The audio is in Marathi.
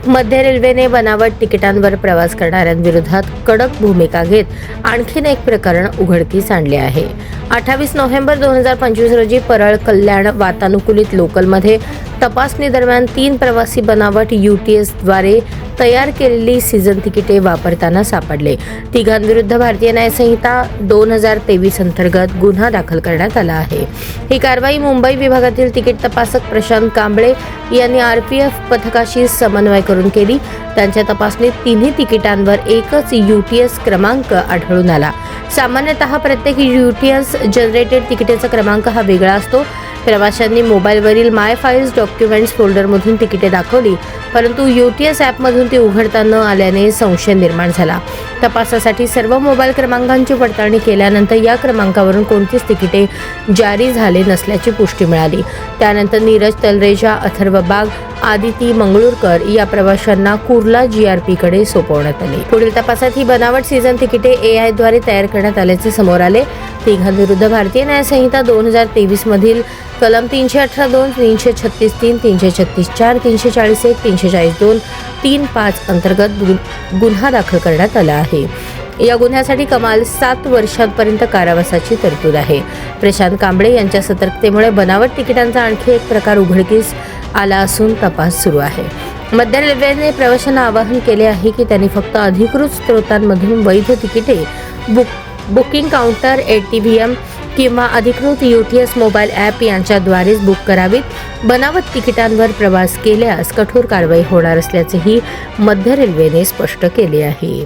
मध्य रेल्वेने बनावट तिकिटांवर प्रवास करणाऱ्यांविरोधात कडक भूमिका घेत आणखीन एक प्रकरण उघडकीस आणले आहे. 28 नोव्हेंबर 2025 रोजी परळ कल्याण वातानुकूलित लोकलमध्ये तपासणी दरम्यान 3 प्रवासी बनावट UTSद्वारे तयार केलेली सीझन तिकिटे वापरताना सापडले. तिघांविरुद्ध भारतीय न्याय संहिता 2023 अंतर्गत गुन्हा दाखल करण्यात आला आहे. ही कारवाई मुंबई विभागातील तिकीट तपासक प्रशांत कांबळे यांनी RPF पथकाशी समन्वय करून केली. त्यांच्या तपासणीत तिन्ही तिकिटांवर एकच UTS क्रमांक आढळून आला. सामान्यतः प्रत्येक UTS जनरेटेड तिकिटेचा क्रमांक हा वेगळा असतो. प्रवाशांनी मोबाईलवरील माय फाईल्स डॉक्युमेंट्स फोल्डरमधून तिकिटे दाखवली, परंतु UTS ॲपमधून ती उघडता न आल्याने संशय निर्माण झाला. तपासासाठी सर्व मोबाईल क्रमांकांची पडताळणी केल्यानंतर या क्रमांकावरून कोणतीच तिकिटे जारी झाले नसल्याची पुष्टी मिळाली. त्यानंतर नीरज तलरेजा, अथर्व बाग, आदिती मंगळूरकर या प्रवाशांना कुर्ला GRPकडे सोपवण्यात आले. पुढील तपासात ही बनावट सीझन तिकिटे AI द्वारे तयार करण्यात आल्याचे समोर आले. तिघांविरुद्ध भारतीय न्याय संहिता 2023 मधील कलम 318(2), 336(3), 336(4), 340(1), 340(2), 3(5) अंतर्गत गुन्हा दाखल करण्यात आला आहे. या गुन्ह्यासाठी कमाल 7 वर्षांपर्यंत कारावासाची तरतूद आहे. प्रशांत कांबळे यांच्या सतर्कतेमुळे बनावट तिकिटांचा आणखी एक प्रकार उघडकीस आला असून तपास सुरू आहे. मध्य रेल्वेने प्रवाशांना आवाहन केले आहे की त्यांनी फक्त अधिकृत स्रोतांमधून वैध तिकिटे बुकिंग काउंटर, ATVM किंवा अधिकृत UTS मोबाईल ॲप यांच्याद्वारेच बुक करावीत. बनावट तिकिटांवर प्रवास केल्यास कठोर कारवाई होणार असल्याचेही मध्य रेल्वेने स्पष्ट केले आहे.